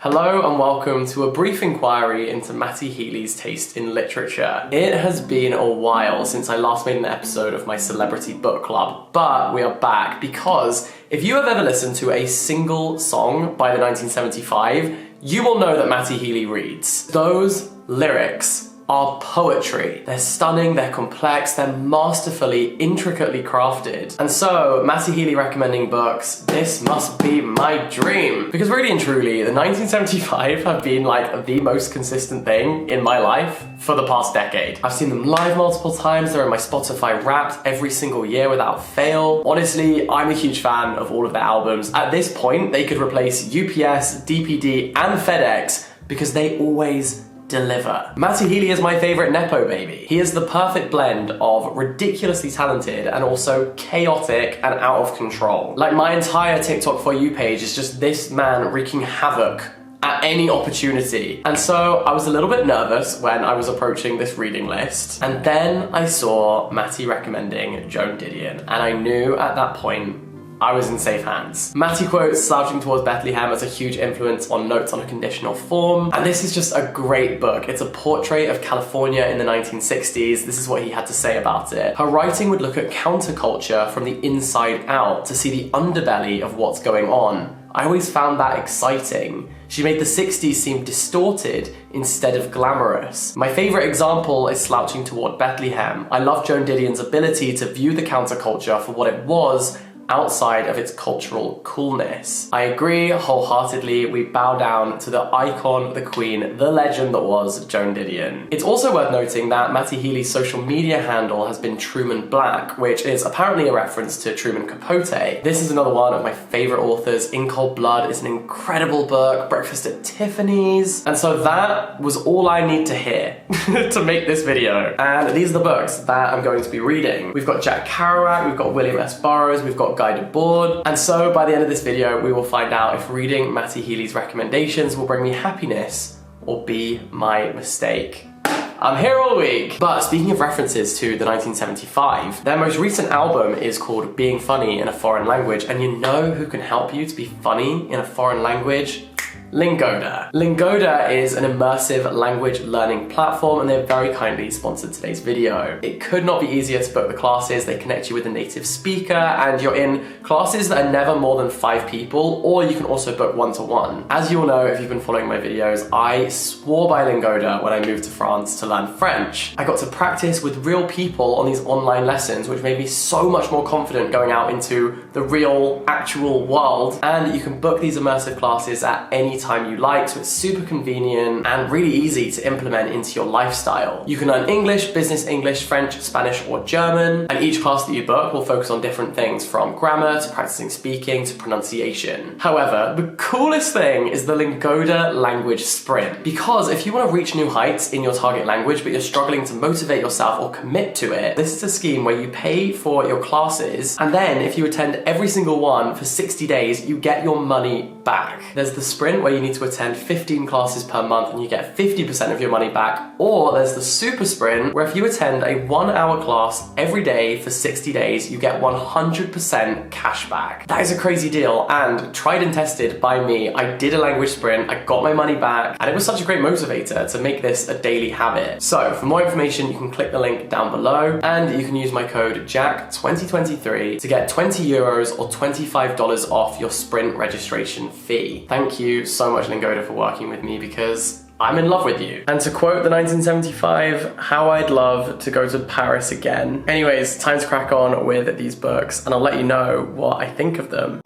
Hello and welcome to a brief inquiry into Matty Healy's taste in literature. It has been a while since I last made an episode of my celebrity book club, but we are back because if you have ever listened to a single song by the 1975, you will know that Matty Healy reads. Those lyrics are poetry. They're stunning, they're complex, they're masterfully, intricately crafted. And so, Matty Healy recommending books, this must be my dream. Because really and truly, the 1975 have been like the most consistent thing in my life for the past decade. I've seen them live multiple times, they're in my Spotify Wrapped every single year without fail. Honestly, I'm a huge fan of all of their albums. At this point, they could replace UPS, DPD, and FedEx because they always deliver. Matty Healy is my favorite Nepo baby. He is the perfect blend of ridiculously talented and also chaotic and out of control. Like my entire TikTok For You page is just this man wreaking havoc at any opportunity. And so I was a little bit nervous when I was approaching this reading list. And then I saw Matty recommending Joan Didion. And I knew at that point I was in safe hands. Matty quotes Slouching Towards Bethlehem as a huge influence on Notes on a Conditional Form, and this is just a great book. It's a portrait of California in the 1960s. This is what he had to say about it. Her writing would look at counterculture from the inside out to see the underbelly of what's going on. I always found that exciting. She made the 60s seem distorted instead of glamorous. My favorite example is Slouching Toward Bethlehem. I love Joan Didion's ability to view the counterculture for what it was outside of its cultural coolness. I agree wholeheartedly. We bow down to the icon, the queen, the legend that was Joan Didion. It's also worth noting that Matty Healy's social media handle has been Truman Black, which is apparently a reference to Truman Capote. This is another one of my favorite authors. In Cold Blood is an incredible book. Breakfast at Tiffany's. And so that was all I need to hear to make this video. And these are the books that I'm going to be reading. We've got Jack Kerouac, we've got William S. Burroughs, we've got Guided Board. And so by the end of this video, we will find out if reading Matty Healy's recommendations will bring me happiness or be my mistake. I'm here all week. But speaking of references to the 1975, their most recent album is called Being Funny in a Foreign Language, and you know who can help you to be funny in a foreign language? Lingoda. Lingoda is an immersive language learning platform and they've very kindly sponsored today's video. It could not be easier to book the classes. They connect you with a native speaker and you're in classes that are never more than 5 people, or you can also book one-to-one. As you all know if you've been following my videos, I swore by Lingoda when I moved to France to learn French. I got to practice with real people on these online lessons, which made me so much more confident going out into the real, actual world. And you can book these immersive classes at any time you like, so it's super convenient and really easy to implement into your lifestyle. You can learn English, business English, French, Spanish, or German, and each class that you book will focus on different things from grammar to practicing speaking to pronunciation. However, the coolest thing is the Lingoda language sprint, because if you want to reach new heights in your target language but you're struggling to motivate yourself or commit to it, this is a scheme where you pay for your classes and then if you attend every single one for 60 days, you get your money back. There's the sprint where you need to attend 15 classes per month and you get 50% of your money back, or there's the super sprint where if you attend a 1-hour class every day for 60 days, you get 100% cash back. That is a crazy deal and tried and tested by me. I did a language sprint, I got my money back, and it was such a great motivator to make this a daily habit. So for more information, you can click the link down below and you can use my code JACK2023 to get 20 euros or $25 off your sprint registration fee. Thank you so much, Lingoda, for working with me because I'm in love with you. And to quote the 1975, how I'd love to go to Paris again. Anyways, time to crack on with these books and I'll let you know what I think of them.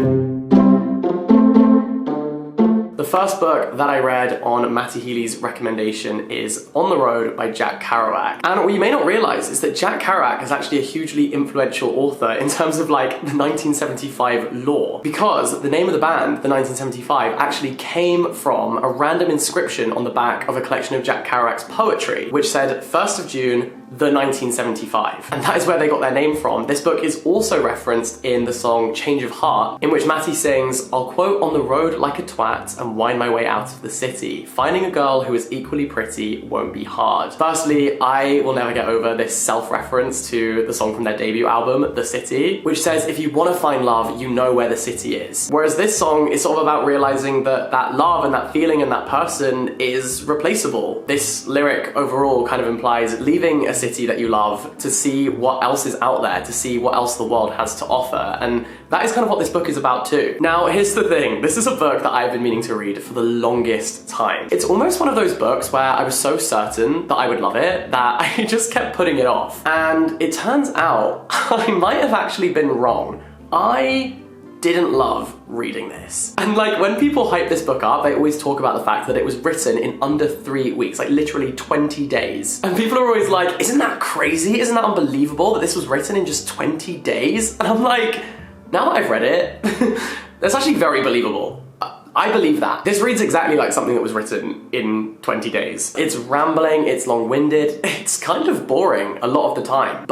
The first book that I read on Matty Healy's recommendation is On the Road by Jack Kerouac. And what you may not realize is that Jack Kerouac is actually a hugely influential author in terms of like the 1975 lore, because the name of the band, the 1975, actually came from a random inscription on the back of a collection of Jack Kerouac's poetry, which said 1st of June, the 1975. And that is where they got their name from. This book is also referenced in the song Change of Heart, in which Matty sings, "I'll quote on the road like a twat and wind my way out of the city. Finding a girl who is equally pretty won't be hard." Firstly, I will never get over this self-reference to the song from their debut album, The City, which says if you want to find love, you know where the city is. Whereas this song is sort of about realizing that that love and that feeling and that person is replaceable. This lyric overall kind of implies leaving a city that you love to see what else is out there, to see what else the world has to offer. And that is kind of what this book is about too. Now, here's the thing. This is a book that I've been meaning to read for the longest time. It's almost one of those books where I was so certain that I would love it that I just kept putting it off. And it turns out I might have actually been wrong. I didn't love reading this. And like when people hype this book up, they always talk about the fact that it was written in under 3 weeks, like literally 20 days. And people are always like, isn't that crazy? Isn't that unbelievable that this was written in just 20 days? And I'm like, now that I've read it, that's actually very believable. I believe that. This reads exactly like something that was written in 20 days. It's rambling, it's long-winded, it's kind of boring a lot of the time,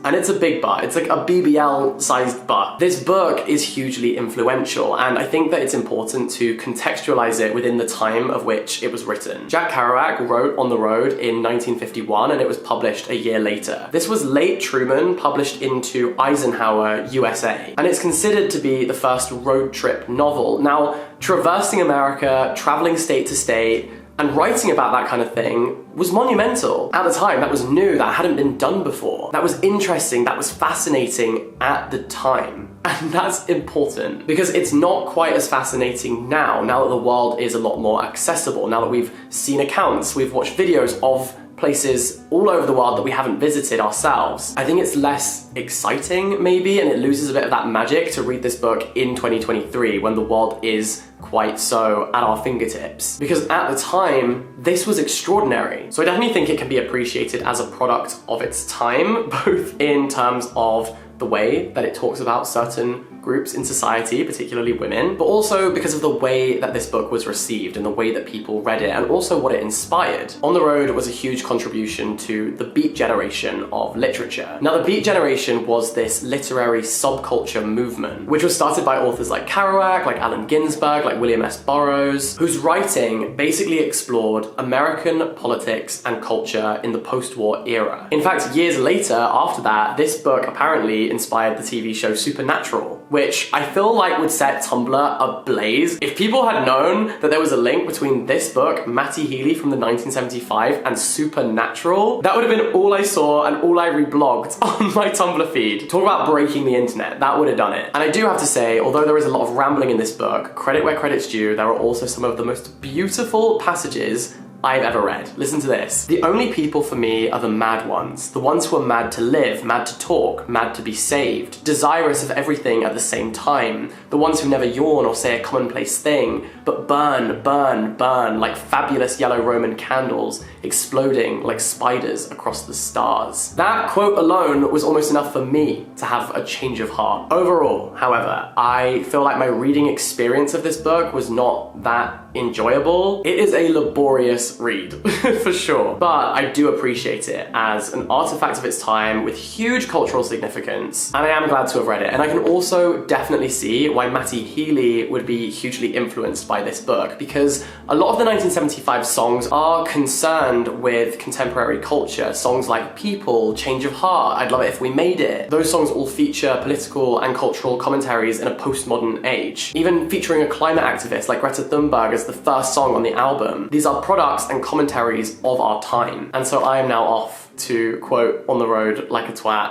and it's a big but, it's like a BBL-sized but. This book is hugely influential, and I think that it's important to contextualize it within the time of which it was written. Jack Kerouac wrote On the Road in 1951, and it was published a year later. This was late Truman, published into Eisenhower, USA, and it's considered to be the first road trip novel. Now, traversing America, traveling state to state, and writing about that kind of thing was monumental. At the time, that was new, that hadn't been done before. That was interesting, that was fascinating at the time. And that's important because it's not quite as fascinating now that the world is a lot more accessible, now that we've seen accounts, we've watched videos of places all over the world that we haven't visited ourselves. I think it's less exciting maybe, and it loses a bit of that magic to read this book in 2023 when the world is quite so at our fingertips. Because at the time, this was extraordinary. So I definitely think it can be appreciated as a product of its time, both in terms of the way that it talks about certain groups in society, particularly women, but also because of the way that this book was received and the way that people read it, and also what it inspired. On the Road was a huge contribution to the Beat generation of literature. Now, the Beat generation was this literary subculture movement, which was started by authors like Kerouac, like Allen Ginsberg, like William S. Burroughs, whose writing basically explored American politics and culture in the post-war era. In fact, years later, after that, this book apparently inspired the TV show Supernatural, which I feel like would set Tumblr ablaze. If people had known that there was a link between this book, Matty Healy from the 1975, and Supernatural, that would have been all I saw and all I reblogged on my Tumblr feed. Talk about breaking the internet, that would have done it. And I do have to say, although there is a lot of rambling in this book, credit where credit's due, there are also some of the most beautiful passages I've ever read. Listen to this. "The only people for me are the mad ones, the ones who are mad to live, mad to talk, mad to be saved, desirous of everything at the same time, the ones who never yawn or say a commonplace thing, but burn, burn, burn like fabulous yellow Roman candles, exploding like spiders across the stars." That quote alone was almost enough for me to have a change of heart. Overall, however, I feel like my reading experience of this book was not that enjoyable. It is a laborious read, for sure, but I do appreciate it as an artifact of its time with huge cultural significance, and I am glad to have read it. And I can also definitely see why Matty Healy would be hugely influenced by this book, because a lot of the 1975 songs are concerned with contemporary culture. Songs like People, Change of Heart, I'd Love It If We Made It. Those songs all feature political and cultural commentaries in a postmodern age, even featuring a climate activist like Greta Thunberg as the first song on the album. These are products and commentaries of our time. And so I am now off to quote On the Road like a twat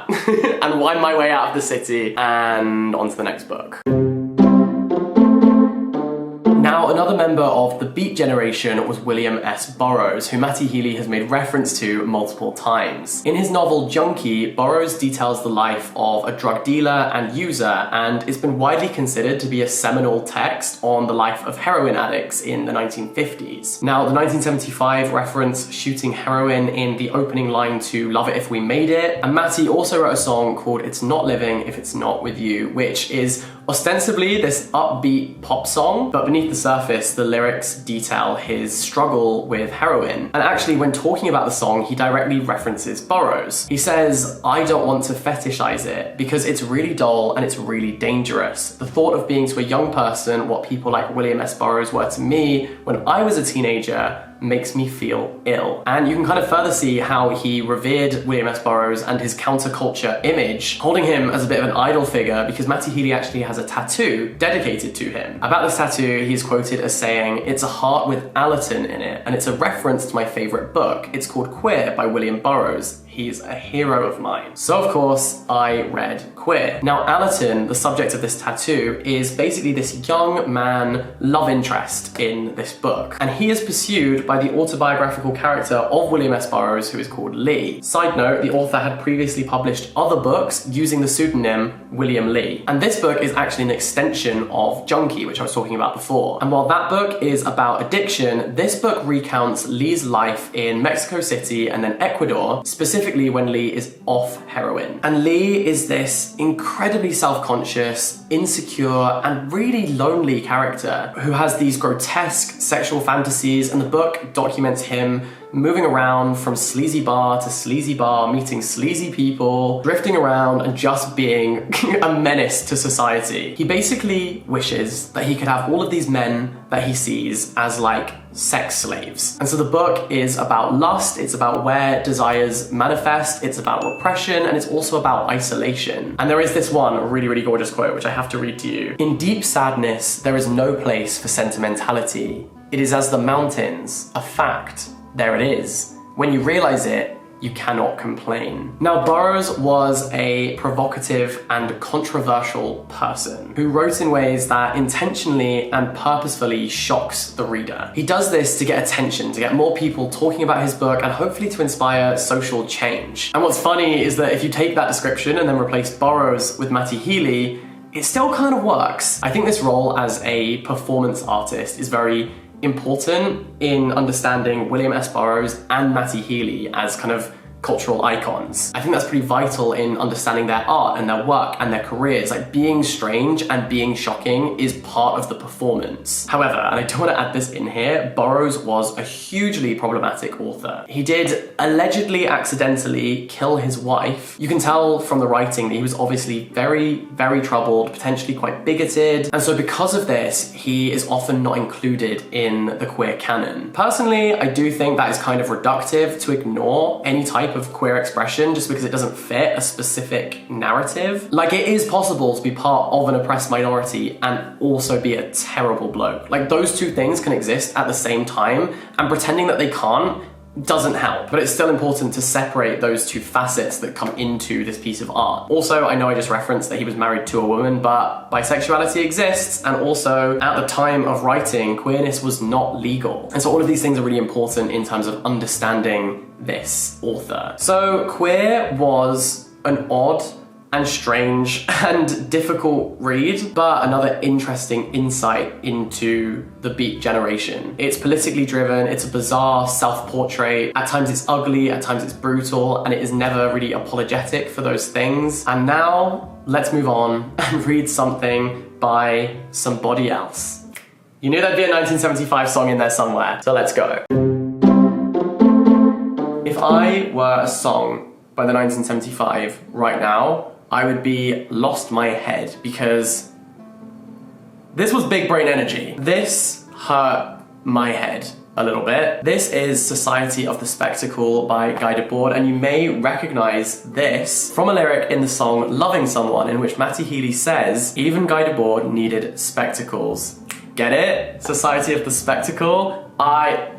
and wind my way out of the city and on to the next book. Now, another member of the Beat generation was William S. Burroughs, who Matty Healy has made reference to multiple times. In his novel Junkie, Burroughs details the life of a drug dealer and user, and it's been widely considered to be a seminal text on the life of heroin addicts in the 1950s. Now, the 1975 reference shooting heroin in the opening line to Love It If We Made It, and Matty also wrote a song called It's Not Living If It's Not With You, which is Ostensibly this upbeat pop song, but beneath the surface, the lyrics detail his struggle with heroin. And actually, when talking about the song, he directly references Burroughs. He says, "I don't want to fetishize it because it's really dull and it's really dangerous. The thought of being to a young person what people like William S. Burroughs were to me when I was a teenager makes me feel ill." And you can kind of further see how he revered William S. Burroughs and his counterculture image, holding him as a bit of an idol figure, because Matty Healy actually has a tattoo dedicated to him. About this tattoo, he's quoted as saying, "It's a heart with Allerton in it, and it's a reference to my favorite book. It's called Queer by William Burroughs. He's a hero of mine." So of course, I read Queer. Now Allerton, the subject of this tattoo, is basically this young man love interest in this book. And he is pursued by the autobiographical character of William S. Burroughs, who is called Lee. Side note, the author had previously published other books using the pseudonym William Lee. And this book is actually an extension of Junkie, which I was talking about before. And while that book is about addiction, this book recounts Lee's life in Mexico City and then Ecuador, specifically when Lee is off heroin. And Lee is this incredibly self-conscious, insecure, and really lonely character who has these grotesque sexual fantasies, and the book documents him moving around from sleazy bar to sleazy bar, meeting sleazy people, drifting around and just being a menace to society. He basically wishes that he could have all of these men that he sees as like sex slaves. And so the book is about lust, it's about where desires manifest, it's about repression, and it's also about isolation. And there is this one really, really gorgeous quote, which I have to read to you. "In deep sadness, there is no place for sentimentality. It is as the mountains, a fact. There it is. When you realize it, you cannot complain." Now, Burroughs was a provocative and controversial person who wrote in ways that intentionally and purposefully shocks the reader. He does this to get attention, to get more people talking about his book, and hopefully to inspire social change. And what's funny is that if you take that description and then replace Burroughs with Matty Healy, it still kind of works. I think this role as a performance artist is very important in understanding William S. Burroughs and Matty Healy as kind of cultural icons. I think that's pretty vital in understanding their art and their work and their careers. Like, being strange and being shocking is part of the performance. However, and I do want to add this in here, Burroughs was a hugely problematic author. He did allegedly accidentally kill his wife. You can tell from the writing that he was obviously very, very troubled, potentially quite bigoted. And so because of this, he is often not included in the queer canon. Personally, I do think that is kind of reductive to ignore any type of queer expression just because it doesn't fit a specific narrative. Like, it is possible to be part of an oppressed minority and also be a terrible bloke. Like, those two things can exist at the same time, and pretending that they can't doesn't help, but it's still important to separate those two facets that come into this piece of art. Also, I know I just referenced that he was married to a woman, but bisexuality exists, and also at the time of writing, queerness was not legal. And so all of these things are really important in terms of understanding this author. So Queer was an odd and strange and difficult read, but another interesting insight into the Beat generation. It's politically driven, it's a bizarre self-portrait, at times it's ugly, at times it's brutal, and it is never really apologetic for those things. And now, let's move on and read something by somebody else. You knew there'd be a 1975 song in there somewhere, so let's go. If I were a song by the 1975 right now, I would be lost my head, because this was big brain energy. This hurt my head a little bit. This is Society of the Spectacle by Guided Board, and you may recognize this from a lyric in the song Loving Someone, in which Matty Healy says, "Even Guided Board needed spectacles." Get it? Society of the Spectacle?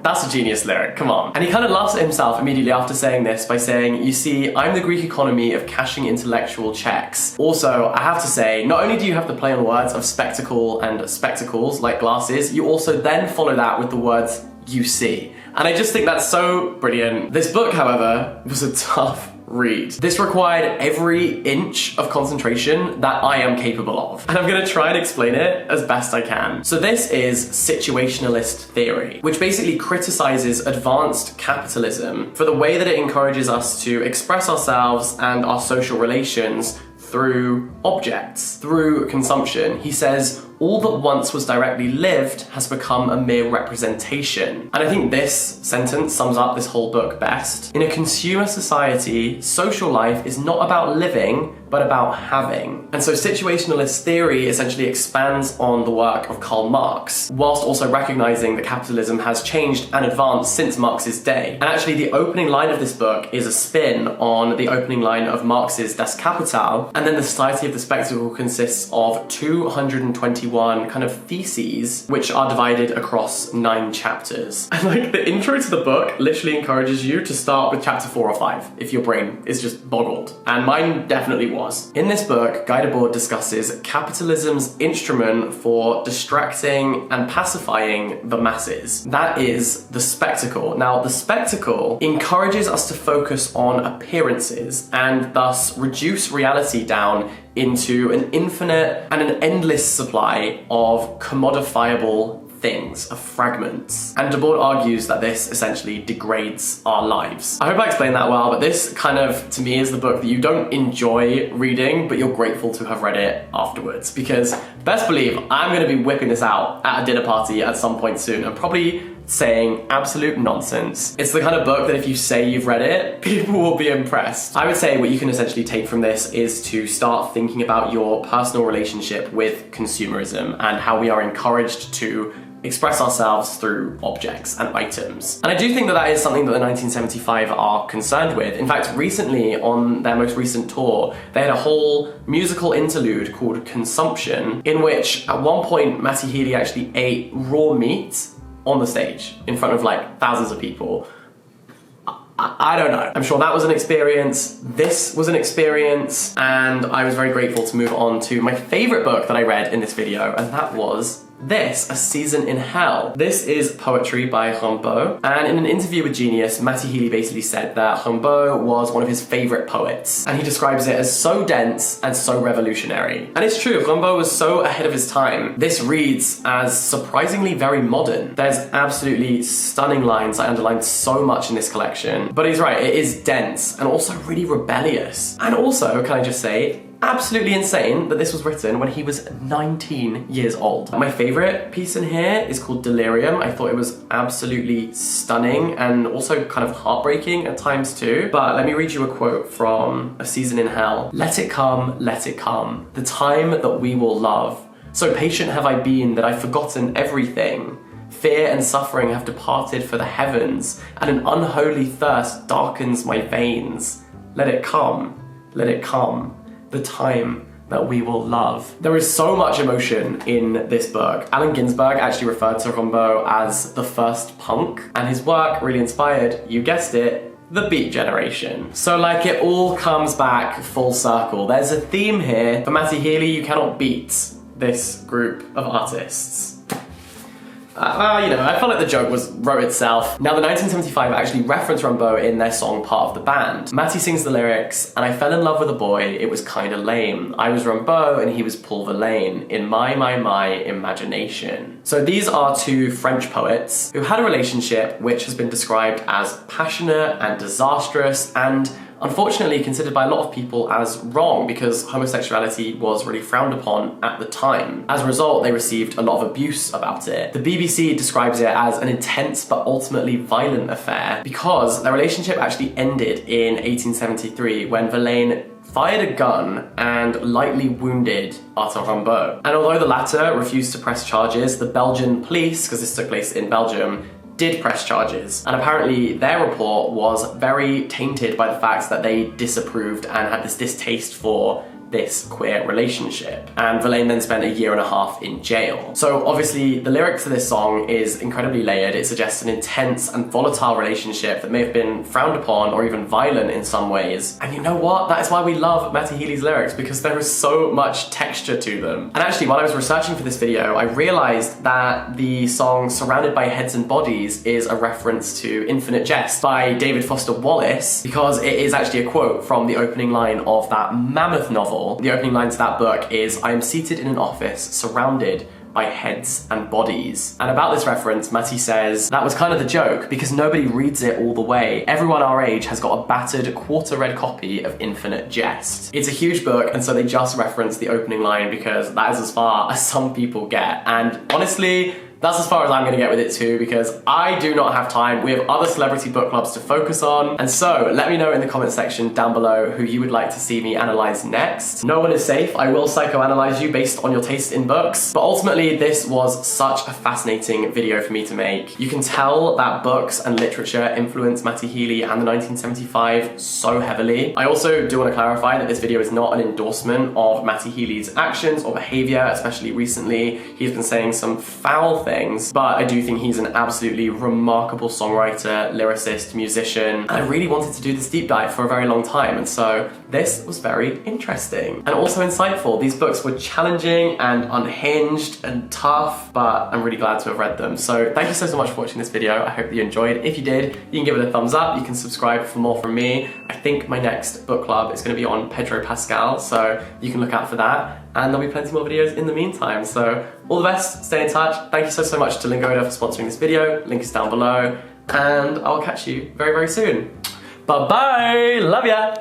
That's a genius lyric, come on. And he kind of laughs at himself immediately after saying this by saying, "You see, I'm the Greek economy of cashing intellectual checks." Also, I have to say, not only do you have the play on words of spectacle and spectacles, like glasses, you also then follow that with the words "you see." And I just think that's so brilliant. This book, however, was a tough read. This required every inch of concentration that I am capable of, and I'm gonna try and explain it as best I can. So this is situationalist theory, which basically criticizes advanced capitalism for the way that it encourages us to express ourselves and our social relations through objects, through consumption. He says, all that once was directly lived has become a mere representation. And I think this sentence sums up this whole book best. In a consumer society, social life is not about living, but about having. And so situationalist theory essentially expands on the work of Karl Marx, whilst also recognizing that capitalism has changed and advanced since Marx's day. And actually the opening line of this book is a spin on the opening line of Marx's Das Kapital, and then the Society of the Spectacle consists of 221 kind of theses, which are divided across 9 chapters. And like the intro to the book literally encourages you to start with chapter 4 or 5 if your brain is just boggled. And mine definitely was. In this book, Guy Debord discusses capitalism's instrument for distracting and pacifying the masses. That is the spectacle. Now, the spectacle encourages us to focus on appearances and thus reduce reality down into an infinite and an endless supply of commodifiable things, of fragments. And Debord argues that this essentially degrades our lives. I hope I explained that well, but this kind of, to me, is the book that you don't enjoy reading, but you're grateful to have read it afterwards. Because best believe I'm gonna be whipping this out at a dinner party at some point soon, and probably saying absolute nonsense. It's the kind of book that if you say you've read it, people will be impressed. I would say what you can essentially take from this is to start thinking about your personal relationship with consumerism and how we are encouraged to express ourselves through objects and items. And I do think that that is something that the 1975 are concerned with. In fact, recently on their most recent tour, they had a whole musical interlude called Consumption, in which at one point Matty Healy actually ate raw meat on the stage in front of like thousands of people. I don't know. I'm sure that was an experience. This was an experience, and I was very grateful to move on to my favorite book that I read in this video, and that was this, A Season in Hell. This is poetry by Rimbaud, and in an interview with Genius, Matty Healy basically said that Rimbaud was one of his favorite poets, and he describes it as so dense and so revolutionary. And it's true, Rimbaud was so ahead of his time. This reads as surprisingly very modern. There's absolutely stunning lines. I underlined so much in this collection, but he's right, it is dense and also really rebellious. And also, can I just say, absolutely insane that this was written when he was 19 years old. My favorite piece in here is called Delirium. I thought it was absolutely stunning and also kind of heartbreaking at times too. But let me read you a quote from A Season in Hell. Let it come, the time that we will love. So patient have I been that I've forgotten everything. Fear and suffering have departed for the heavens, and an unholy thirst darkens my veins. Let it come, the time that we will love. There is so much emotion in this book. Allen Ginsberg actually referred to Rimbaud as the first punk, and his work really inspired, you guessed it, the Beat Generation. So like it all comes back full circle. There's a theme here. For Matty Healy, you cannot beat this group of artists. You know, I felt like the joke wrote itself. Now, the 1975 actually referenced Rimbaud in their song Part of the Band. Matty sings the lyrics, and I fell in love with a boy, it was kinda lame. I was Rimbaud and he was Paul Verlaine, in my imagination. So these are 2 French poets who had a relationship which has been described as passionate and disastrous and unfortunately considered by a lot of people as wrong because homosexuality was really frowned upon at the time. As a result, they received a lot of abuse about it. The BBC describes it as an intense but ultimately violent affair because their relationship actually ended in 1873 when Verlaine fired a gun and lightly wounded Arthur Rimbaud. And although the latter refused to press charges, the Belgian police, because this took place in Belgium, did press charges, and apparently their report was very tainted by the fact that they disapproved and had this distaste for this queer relationship. And Verlaine then spent 1.5 years in jail. So obviously the lyrics to this song is incredibly layered. It suggests an intense and volatile relationship that may have been frowned upon or even violent in some ways. And you know what? That is why we love Matty Healy's lyrics, because there is so much texture to them. And actually, while I was researching for this video, I realized that the song Surrounded by Heads and Bodies is a reference to Infinite Jest by David Foster Wallace, because it is actually a quote from the opening line of that mammoth novel. The opening line to that book is, I am seated in an office surrounded by heads and bodies. And about this reference, Matty says, that was kind of the joke, because nobody reads it all the way. Everyone our age has got a battered quarter-read copy of Infinite Jest. It's a huge book, and so they just reference the opening line because that is as far as some people get. And honestly, that's as far as I'm gonna get with it too, because I do not have time. We have other celebrity book clubs to focus on. And so let me know in the comment section down below who you would like to see me analyze next. No one is safe. I will psychoanalyze you based on your taste in books. But ultimately, this was such a fascinating video for me to make. You can tell that books and literature influenced Matty Healy and the 1975 so heavily. I also do want to clarify that this video is not an endorsement of Matty Healy's actions or behavior, especially recently. He's been saying some foul things, but I do think he's an absolutely remarkable songwriter, lyricist, musician, and I really wanted to do this deep dive for a very long time, and so this was very interesting and also insightful. These books were challenging and unhinged and tough, but I'm really glad to have read them. So thank you so much for watching this video. I hope that you enjoyed. If you did, you can give it a thumbs up. You can subscribe for more from me. I think my next book club is going to be on Pedro Pascal, so you can look out for that. And there'll be plenty more videos in the meantime. So all the best, stay in touch. Thank you so much to Lingoda for sponsoring this video. Link is down below. And I'll catch you very, very soon. Bye-bye, love ya.